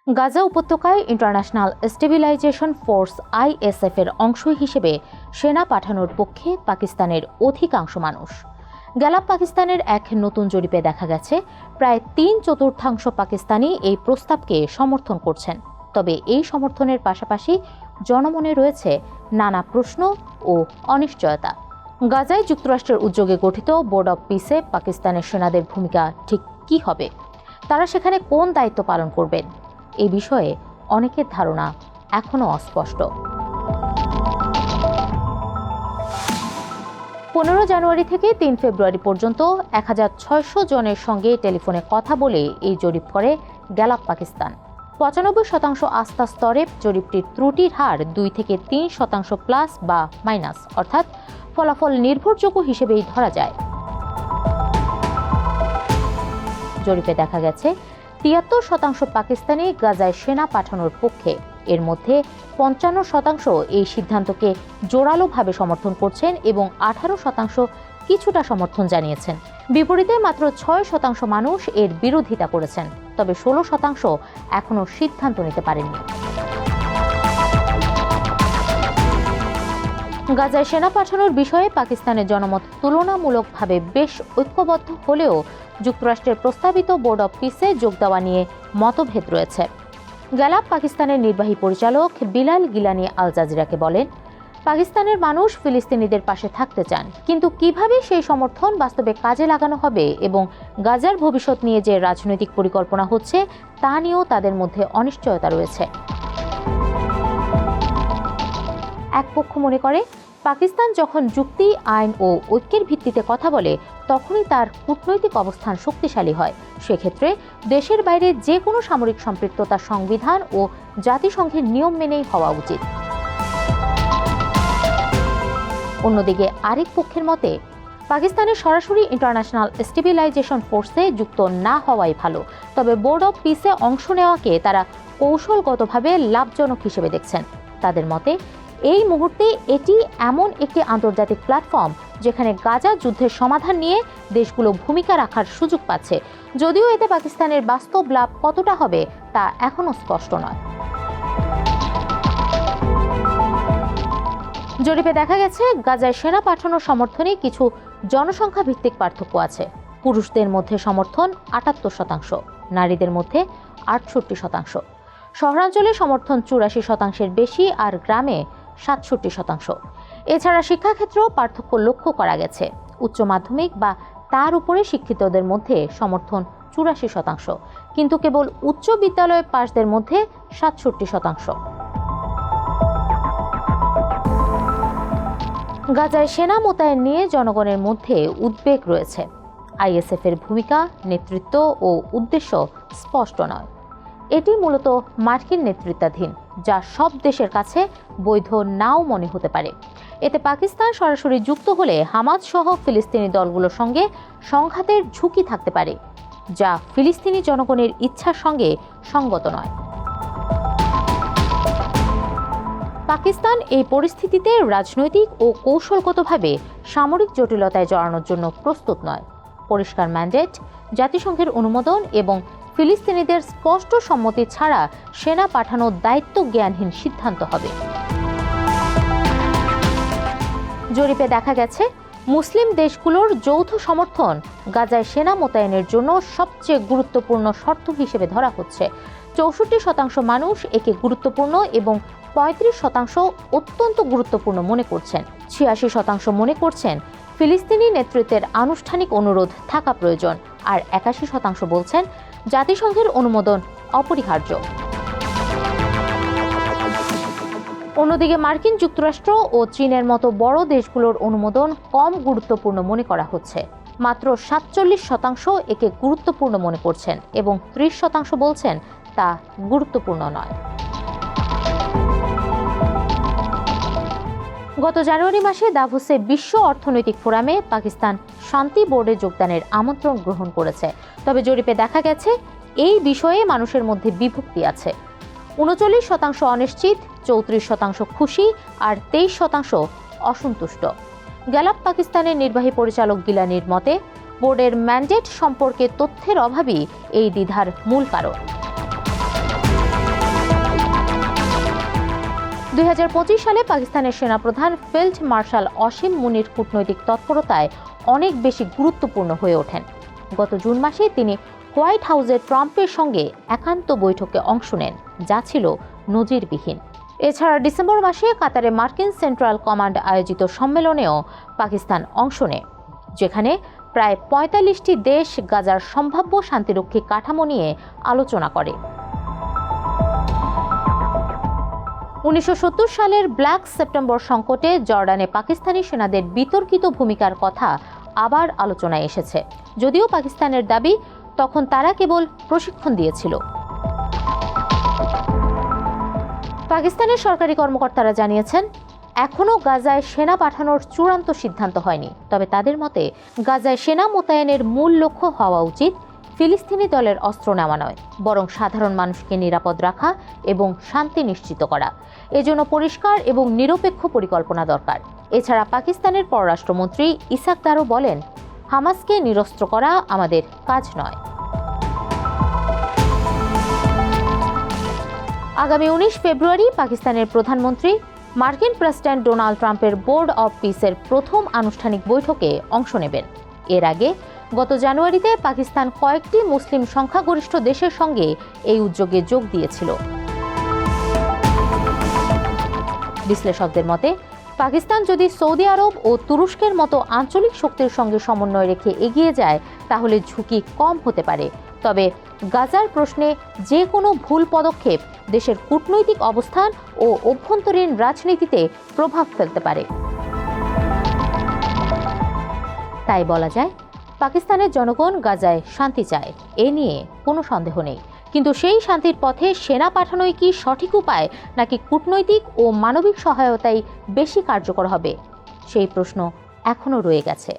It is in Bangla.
গাজা উপত্যকায় ইন্টারন্যাশনাল স্টেবিলাইজেশন ফোর্স ISF এর অংশ হিসেবে সেনা পাঠানোর পক্ষে পাকিস্তানের অধিকাংশ মানুষ। গ্যালাপ পাকিস্তানের এক নতুন জরিপে দেখা গেছে প্রায় 3/4 পাকিস্তানি এই প্রস্তাবকে সমর্থন করছেন। তবে এই সমর্থনের পাশাপাশি জনমনে রয়েছে নানা প্রশ্ন ও অনিশ্চয়তা। গাজায় যুক্তরাষ্ট্রের উদ্যোগে গঠিত বোর্ড অব পিসে পাকিস্তানের সেনাদের ভূমিকা ঠিক কী হবে, তারা সেখানে কোন দায়িত্ব পালন করবেন, এই বিষয়ে অনেকের ধারণা এখনও অস্পষ্ট। 15 জানুয়ারি থেকে 3 ফেব্রুয়ারি পর্যন্ত 1600 জনের সঙ্গে টেলিফোনে কথা বলে এই জরিপ করে গ্যালাপ পাকিস্তান। 95% আস্থা স্তরে জরিপটির ত্রুটির হার 2 থেকে 3% প্লাস বা মাইনাস, অর্থাৎ ফলাফল নির্ভরযোগ্য হিসেবেই ধরা যায়। জরিপে দেখা গেছে 73% পাকিস্তানি গাজায় সেনা পাঠানোর পক্ষে। এর মধ্যে 55% এই সিদ্ধান্তকে জোরালোভাবে সমর্থন করছেন এবং 18% কিছুটা সমর্থন জানিয়েছেন। বিপরীতে মাত্র 6% মানুষ এর বিরোধিতা করেছেন, তবে 16% এখনও সিদ্ধান্ত নিতে পারেননি। গাজায় সেনা পাঠানোর বিষয়ে পাকিস্তানের জনমত তুলনামূলকভাবে বেশ ঐক্যবদ্ধ হলেও যুক্তরাষ্ট্রের প্রস্তাবিত বোর্ড অব পিসে যোগ দেওয়া নিয়ে মতভেদ রয়েছে। গ্যালাপ পাকিস্তানের নির্বাহী পরিচালক বিলাল গিলানি আল জাজিরাকে বলেন, পাকিস্তানের মানুষ ফিলিস্তিনিদের পাশে থাকতে চান, কিন্তু কিভাবে সেই সমর্থন বাস্তবে কাজে লাগানো হবে এবং গাজার ভবিষ্যৎ নিয়ে যে রাজনৈতিক পরিকল্পনা হচ্ছে তা নিয়েও তাদের মধ্যে অনিশ্চয়তা রয়েছে। এক পক্ষ মনে করে, পাকিস্তান যখন যুক্তি, আইন ও ঐক্যের ভিত্তিতে কথা বলে তখনই তার কূটনৈতিক অবস্থান শক্তিশালী হয়। সেক্ষেত্রে দেশের বাইরে যে কোনো সামরিক সম্পৃক্ততা সংবিধান ও জাতিসংঘের নিয়ম মেনেই হওয়া উচিত। অন্যদিকে আরেক পক্ষের মতে, পাকিস্তানের সরাসরি ইন্টারন্যাশনাল স্টেবিলাইজেশন ফোর্সে যুক্ত না হওয়াই ভালো, তবে বোর্ড অব পিসে অংশ নেওয়াকে তারা কৌশলগতভাবে লাভজনক হিসেবে দেখছেন। তাদের মতে, এই মুহূর্তে এটি এমন একটি আন্তর্জাতিক প্ল্যাটফর্ম যেখানে গাজা যুদ্ধের সমাধান নিয়ে দেশগুলো ভূমিকা রাখার সুযোগ পাচ্ছে, যদিও এতে পাকিস্তানের বাস্তব লাভ কতটা হবে তা এখনও স্পষ্ট নয়। জরিপে দেখা গেছে গাজায় সেনা পাঠানোর সমর্থনে কিছু জনসংখ্যা ভিত্তিক পার্থক্য আছে। পুরুষদের মধ্যে সমর্থন 78%, নারীদের মধ্যে 68%। শহরাঞ্চলে সমর্থন 84%-এর বেশি আর গ্রামে 67%। এছাড়া শিক্ষাক্ষেত্রেও পার্থক্য লক্ষ্য করা গেছে। উচ্চ মাধ্যমিক বা তার উপরে শিক্ষিতদের মধ্যে সমর্থন 84%, কিন্তু কেবল উচ্চ বিদ্যালয় পাশদের মধ্যে 67%। গাজায় সেনা মোতায়েন নিয়ে জনগণের মধ্যে উদ্বেগ রয়েছে। ISF এর ভূমিকা, নেতৃত্ব ও উদ্দেশ্য স্পষ্ট নয়। এটি মূলত মার্কিন নেতৃত্বাধীন, যা সব দেশের কাছে বৈধ নাও মনে হতে পারে। এতে পাকিস্তান সরাসরি যুক্ত হলে হামাস সহ ফিলিস্তিনি দলগুলোর সঙ্গে সংঘাতের ঝুঁকি থাকতে পারে, যা ফিলিস্তিনি জনগণের ইচ্ছার সঙ্গে সঙ্গত নয়। পাকিস্তান এই পরিস্থিতিতে রাজনৈতিক ও কৌশলগতভাবে সামরিক জটিলতায় জড়ানোর জন্য প্রস্তুত নয়। পরিষ্কার ম্যান্ডেট, জাতিসংঘের অনুমোদন এবং ফিলিস্তিনিদের স্পষ্ট সম্মতি ছাড়া সেনা পাঠানোর দায়িত্ব জ্ঞানহীন সিদ্ধান্ত হবে। জরিপে দেখা গেছে মুসলিম দেশগুলোর যৌথ সমর্থন গাজায় সেনা মোতায়েনের জন্য সবচেয়ে গুরুত্বপূর্ণ শর্ত হিসেবে ধরা হচ্ছে। 64% মানুষ একে গুরুত্বপূর্ণ এবং 35% অত্যন্ত গুরুত্বপূর্ণ মনে করছেন। 86% মনে করছেন ফিলিস্তিনি নেতৃত্বের আনুষ্ঠানিক অনুরোধ থাকা প্রয়োজন, আর 81% বলছেন জাতিসংঘের অনুমোদন অপরিহার্য। অন্যদিকে মার্কিন যুক্তরাষ্ট্র ও চীনের মতো বড় দেশগুলোর অনুমোদন কম গুরুত্বপূর্ণ মনে করা হচ্ছে। মাত্র 47% একে গুরুত্বপূর্ণ মনে করছেন এবং 30% বলছেন তা গুরুত্বপূর্ণ নয়। গত জানুয়ারি মাসে দাভোসে বিশ্ব অর্থনৈতিক ফোরামে পাকিস্তান শান্তি বোর্ডে যোগদানের আমন্ত্রণ গ্রহণ করেছে। তবে জরিপে দেখা গেছে এই বিষয়ে মানুষের মধ্যে বিভক্তি আছে। 39% অনিশ্চিত, 34% খুশি আর 23% অসন্তুষ্ট। গ্যালাপ পাকিস্তানের নির্বাহী পরিচালক গিলানির মতে, বোর্ডের ম্যান্ডেট সম্পর্কে তথ্যের অভাবই এই দ্বিধার মূল কারণ। 2025 সালে পাকিস্তানের সেনাপ্রধান ফিল্ড মার্শাল অসীম মুনির কূটনৈতিক তৎপরতায় অনেক বেশি গুরুত্বপূর্ণ হয়ে ওঠেন। গত জুন মাসে তিনি হোয়াইট হাউসে ট্রাম্পের সঙ্গে একান্ত বৈঠকে অংশ নেন, যা ছিল নজিরবিহীন। এছাড়া ডিসেম্বর মাসে কাতারে মার্কিন সেন্ট্রাল কমান্ড আয়োজিত সম্মেলনেও পাকিস্তান অংশ নেয়, যেখানে প্রায় 45টি দেশ গাজার সম্ভাব্য শান্তিরক্ষী কাঠামো নিয়ে আলোচনা করে। 1970 সালের ব্ল্যাক সেপ্টেম্বর সংকটে জর্ডানে পাকিস্তানি সেনাদের বিতর্কিত ভূমিকার কথা আবার আলোচনায় এসেছে, যদিও পাকিস্তানের দাবি তখন তারা কেবল প্রশিক্ষণ দিয়েছিল। পাকিস্তানের সরকারি কর্মকর্তারা জানিয়েছেন, এখনও গাজায় সেনা পাঠানোর চূড়ান্ত সিদ্ধান্ত হয়নি। তবে তাদের মতে গাজায় সেনা মোতায়েনের মূল লক্ষ্য হওয়া উচিত ফিলিস্তিনি দলের অস্ত্র নেওয়া নয়, বরং সাধারণ মানুষকে নিরাপদ রাখা এবং শান্তি নিশ্চিত করা। এজন্য পরিষ্কার এবং নিরপেক্ষ পরিকল্পনা দরকার। এছাড়া পাকিস্তানের পররাষ্ট্রমন্ত্রী ইসাক দারও বলেন, হামাসকে নিরস্ত্র করা আমাদের কাজ নয়। আগামী 19 ফেব্রুয়ারি পাকিস্তানের প্রধানমন্ত্রী মার্কিন প্রেসিডেন্ট ডোনাল্ড ট্রাম্পের বোর্ড অব পিসের প্রথম আনুষ্ঠানিক বৈঠকে অংশ নেবেন। এর আগে গত জানুয়ারিতে পাকিস্তান কয়েকটি মুসলিম সংখ্যাগরিষ্ঠ দেশের সঙ্গে এই উদ্যোগে যোগ দিয়েছিল। বিশ্লেষকদের মতে, পাকিস্তান যদি সৌদি আরব ও তুরস্কের মতো আঞ্চলিক শক্তির সঙ্গে সমন্বয় রেখে এগিয়ে যায়, তাহলে ঝুঁকি কম হতে পারে। তবে গাজার প্রশ্নে যে কোনো ভুল পদক্ষেপ দেশের কূটনৈতিক অবস্থান ও অভ্যন্তরীণ রাজনীতিতে প্রভাব ফেলতে পারে। তাই বলা যায়, পাকিস্তানের জনগণ গাজায় শান্তি চায়, এ নিয়ে কোনো সন্দেহ নেই। কিন্তু সেই শান্তির পথে সেনা পাঠানোই কি সঠিক উপায়, নাকি কূটনৈতিক ও মানবিক সহায়তাই বেশি কার্যকর হবে, সেই প্রশ্ন এখনও রয়ে গেছে।